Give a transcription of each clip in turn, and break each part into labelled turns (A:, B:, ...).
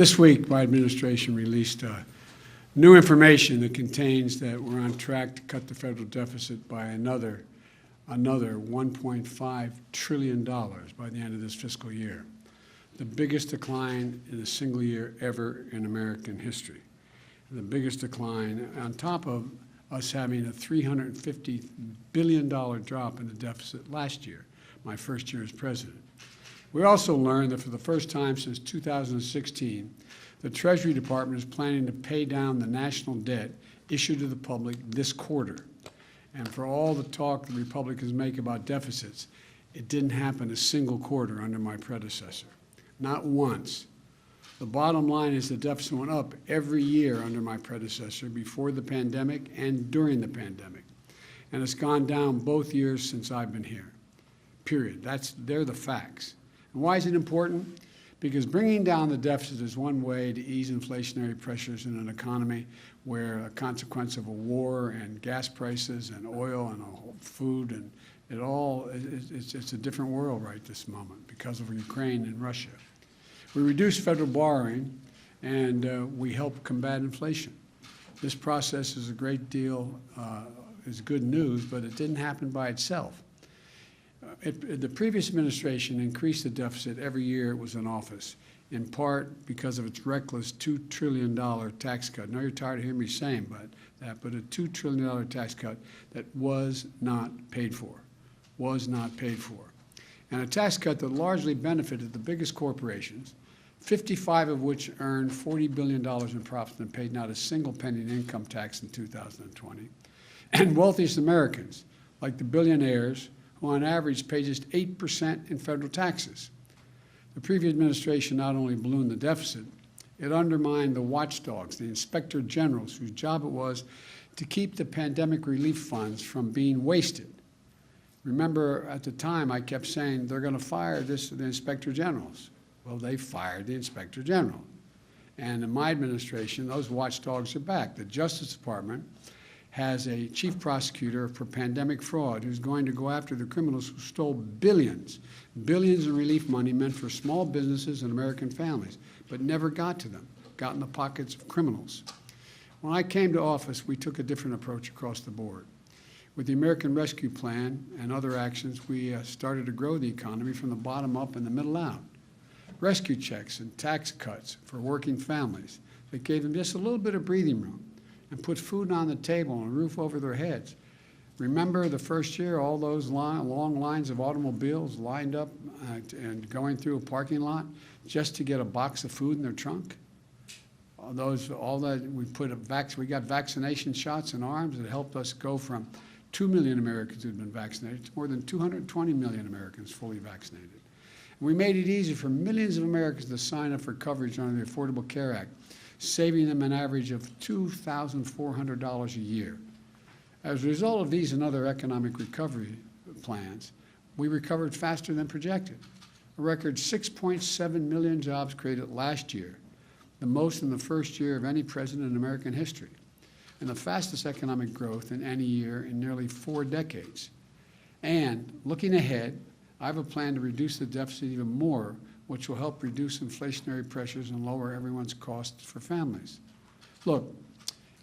A: This week, my administration released new information that contains that we're on track to cut the federal deficit by another $1.5 trillion by the end of this fiscal year, the biggest decline in a single year ever in American history, the biggest decline on top of us having a $350 billion drop in the deficit last year, my first year as president. We also learned that for the first time since 2016, the Treasury Department is planning to pay down the national debt issued to the public this quarter. And for all the talk the Republicans make about deficits, it didn't happen a single quarter under my predecessor. Not once. The bottom line is the deficit went up every year under my predecessor before the pandemic and during the pandemic. And it's gone down both years since I've been here, period. They're the facts. And why is it important? Because bringing down the deficit is one way to ease inflationary pressures in an economy where a consequence of a war and gas prices and oil and food and it's a different world right this moment because of Ukraine and Russia. We reduced federal borrowing and we help combat inflation. This process is a great deal, is good news, but it didn't happen by itself. The previous administration increased the deficit every year it was in office, in part because of its reckless $2 trillion tax cut. I know you're tired of hearing me saying but a $2 trillion tax cut that was not paid for, And a tax cut that largely benefited the biggest corporations, 55 of which earned $40 billion in profits and paid not a single penny in income tax in 2020, and wealthiest Americans, like the billionaires, who on average pay just 8% in federal taxes. The previous administration not only ballooned the deficit, it undermined the watchdogs, the inspector generals, whose job it was to keep the pandemic relief funds from being wasted. Remember, at the time, I kept saying they're going to fire the inspector generals. Well, they fired the inspector general. And in my administration, those watchdogs are back. The Justice Department has a chief prosecutor for pandemic fraud who's going to go after the criminals who stole billions in relief money meant for small businesses and American families, but never got to them, got in the pockets of criminals. When I came to office, we took a different approach across the board. With the American Rescue Plan and other actions, we started to grow the economy from the bottom up and the middle out. Rescue checks and tax cuts for working families that gave them just a little bit of breathing room and put food on the table and a roof over their heads. Remember the first year, all those long lines of automobiles lined up and going through a parking lot just to get a box of food in their trunk? We got vaccination shots in arms that helped us go from 2 million Americans who'd been vaccinated to more than 220 million Americans fully vaccinated. And we made it easy for millions of Americans to sign up for coverage under the Affordable Care Act, saving them an average of $2,400 a year. As a result of these and other economic recovery plans, we recovered faster than projected. A record 6.7 million jobs created last year, the most in the first year of any president in American history, and the fastest economic growth in any year in nearly 4 decades. And looking ahead, I have a plan to reduce the deficit even more, which will help reduce inflationary pressures and lower everyone's costs for families. Look,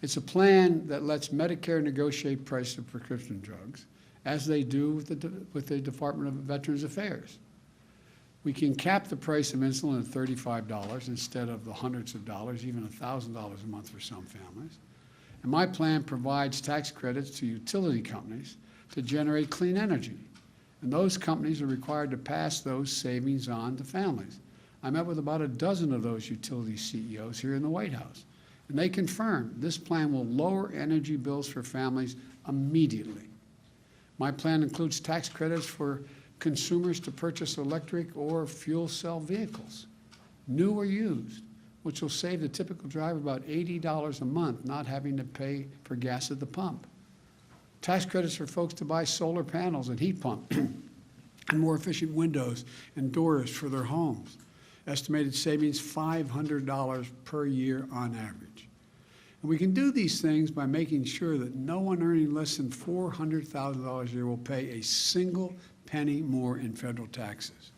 A: it's a plan that lets Medicare negotiate price of prescription drugs, as they do with the Department of Veterans Affairs. We can cap the price of insulin at $35 instead of the hundreds of dollars, even $1,000 a month for some families. And my plan provides tax credits to utility companies to generate clean energy. And those companies are required to pass those savings on to families. I met with about a dozen of those utility CEOs here in the White House, and they confirmed this plan will lower energy bills for families immediately. My plan includes tax credits for consumers to purchase electric or fuel cell vehicles, new or used, which will save the typical driver about $80 a month not having to pay for gas at the pump. Tax credits for folks to buy solar panels and heat pumps and more efficient windows and doors for their homes. Estimated savings $500 per year on average. And we can do these things by making sure that no one earning less than $400,000 a year will pay a single penny more in federal taxes.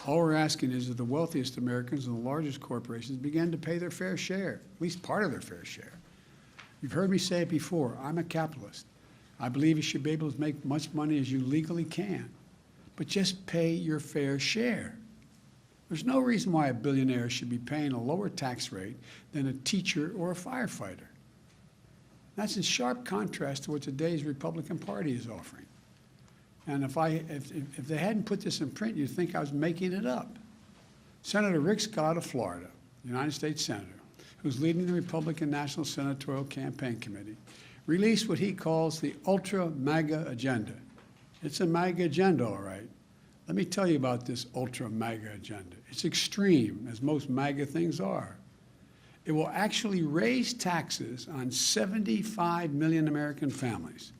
A: All we're asking is that the wealthiest Americans and the largest corporations begin to pay their fair share, at least part of their fair share. You've heard me say it before. I'm a capitalist. I believe you should be able to make much money as you legally can, but just pay your fair share. There's no reason why a billionaire should be paying a lower tax rate than a teacher or a firefighter. That's in sharp contrast to what today's Republican Party is offering. And if they hadn't put this in print, you'd think I was making it up. Senator Rick Scott of Florida, United States Senator, who's leading the Republican National Senatorial Campaign Committee, released what he calls the Ultra MAGA Agenda. It's a MAGA agenda, all right. Let me tell you about this Ultra MAGA agenda. It's extreme, as most MAGA things are. It will actually raise taxes on 75 million American families,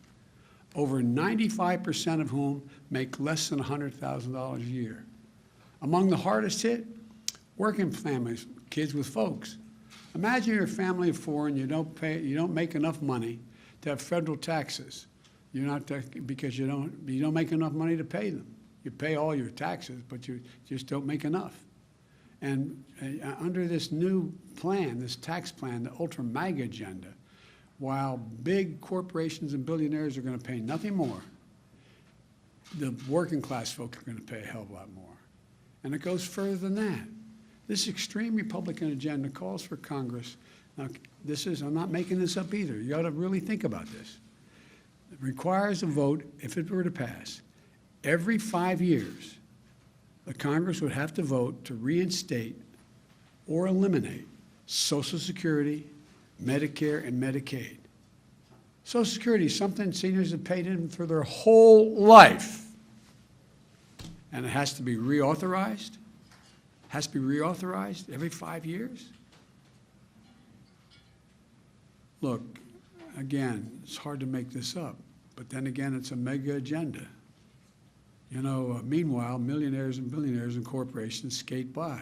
A: over 95% of whom make less than $100,000 a year. Among the hardest hit, working families, kids with folks. Imagine you're a family of four and you don't make enough money to have federal taxes. Because you don't make enough money to pay them. You pay all your taxes, but you just don't make enough. And under this new plan, this tax plan, the Ultra MAGA agenda, while big corporations and billionaires are going to pay nothing more, the working class folk are going to pay a hell of a lot more. And it goes further than that. This extreme Republican agenda calls for Congress. Now, I'm not making this up either. You ought to really think about this. It requires a vote, if it were to pass, every 5 years. The Congress would have to vote to reinstate or eliminate Social Security, Medicare, and Medicaid. Social Security is something seniors have paid in for their whole life. And it has to be reauthorized. Has to be reauthorized every 5 years. Look, again, it's hard to make this up, but then again, it's a mega agenda. Meanwhile, millionaires and billionaires and corporations skate by.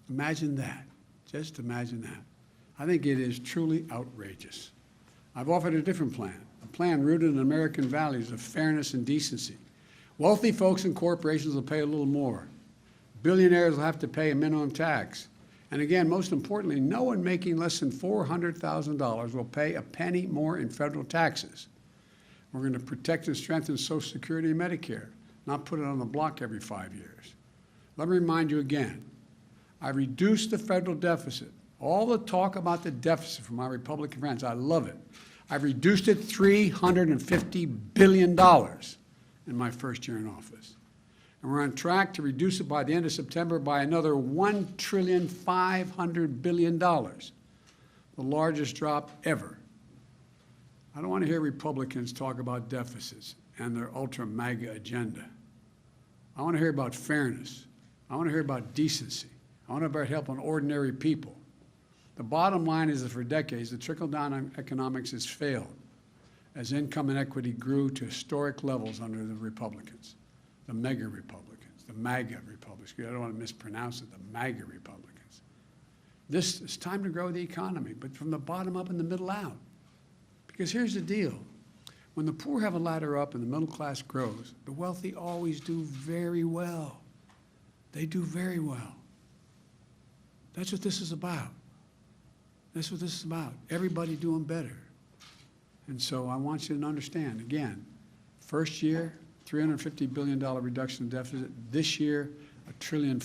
A: Imagine that. Just imagine that. I think it is truly outrageous. I've offered a different plan, a plan rooted in American values of fairness and decency. Wealthy folks and corporations will pay a little more. Billionaires will have to pay a minimum tax. And again, most importantly, no one making less than $400,000 will pay a penny more in federal taxes. We're going to protect and strengthen Social Security and Medicare, not put it on the block every 5 years. Let me remind you again, I reduced the federal deficit. All the talk about the deficit from my Republican friends, I love it. I've reduced it $350 billion in my first year in office. And we're on track to reduce it by the end of September by another $1.5 trillion, the largest drop ever. I don't want to hear Republicans talk about deficits and their ultra MAGA agenda. I want to hear about fairness. I want to hear about decency. I want to hear about helping ordinary people. The bottom line is that for decades, the trickle-down economics has failed as income inequity grew to historic levels under the Republicans, the mega Republicans, the MAGA Republicans. I don't want to mispronounce it, the MAGA Republicans. This is time to grow the economy, but from the bottom up and the middle out. Because here's the deal. When the poor have a ladder up and the middle class grows, the wealthy always do very well. They do very well. That's what this is about. That's what this is about. Everybody doing better. And so I want you to understand, again, first year, $350 billion reduction in deficit. This year, $1.5 trillion.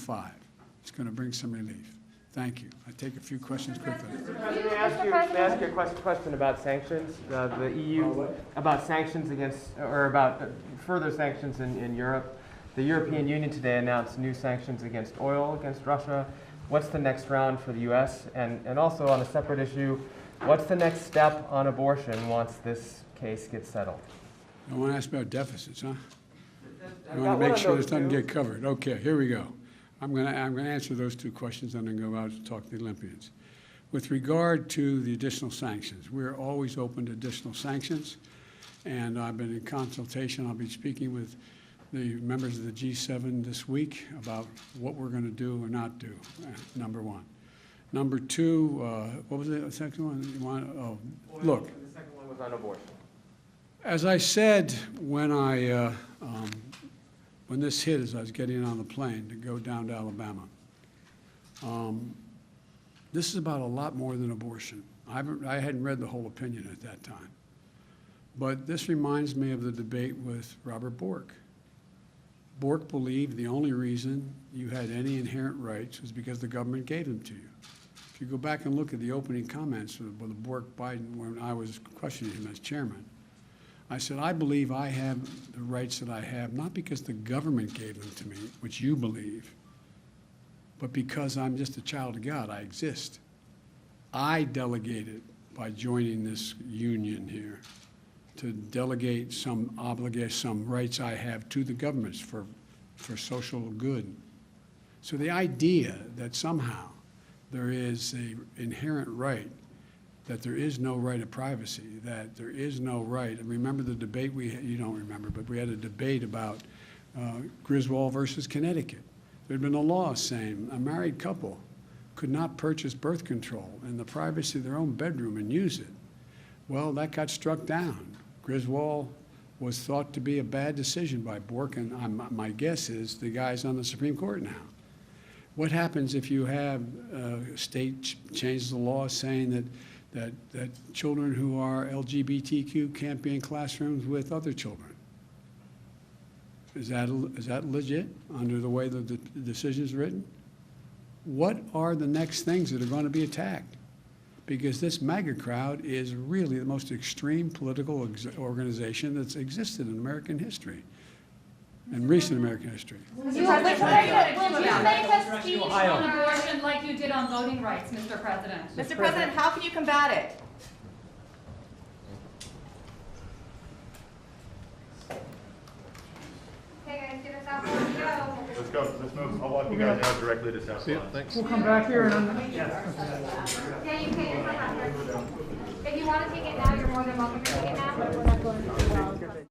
A: It's going to bring some relief. Thank you. I take a few questions quickly.
B: May I ask you a question about sanctions? The EU, about sanctions against, or about further sanctions in Europe. The European Union today announced new sanctions against oil, against Russia. What's the next round for the U.S.? And also on a separate issue, what's the next step on abortion once this case gets settled?
A: I want to ask about deficits, huh? I want to make sure this doesn't get covered. Okay, here we go. I'm going to answer those two questions and then go out and talk to the Olympians. With regard to the additional sanctions, we're always open to additional sanctions, and I've been in consultation. I'll be speaking with the members of the G7 this week about what we're going to do or not do, number one. Number two, what was the second one? Look.
B: The second one was on abortion.
A: As I said when I when this hit as I was getting on the plane to go down to Alabama. This is about a lot more than abortion. I hadn't read the whole opinion at that time. But this reminds me of the debate with Robert Bork. Bork believed the only reason you had any inherent rights was because the government gave them to you. If you go back and look at the opening comments with Bork-Biden when I was questioning him as chairman, I said, I believe I have the rights that I have, not because the government gave them to me, which you believe, but because I'm just a child of God. I exist. I delegated by joining this union here to delegate some obligation, some rights I have to the governments for social good. So the idea that somehow there is an inherent right, that there is no right of privacy, that there is no right. And remember the debate you don't remember, but we had a debate about Griswold versus Connecticut. There had been a law saying a married couple could not purchase birth control in the privacy of their own bedroom and use it. Well, that got struck down. Griswold was thought to be a bad decision by Bork, and my guess is the guy's on the Supreme Court now. What happens if you have a state changes the law saying that children who are LGBTQ can't be in classrooms with other children? Is that legit under the way the decision is written? What are the next things that are going to be attacked? Because this MAGA crowd is really the most extreme political organization that's existed in American history, in recent American history.
C: Will you make a speech on abortion like you did on voting rights, Mr. President?
D: Mr. President, how can you combat it?
E: Okay, guys, get us out there we go.
F: Let's go. Let's move. I'll walk you guys out directly to South Lawn.
G: Thanks.
B: We'll come back here and
E: Yeah, you can. If you want to take it now, you're more than welcome to take it now.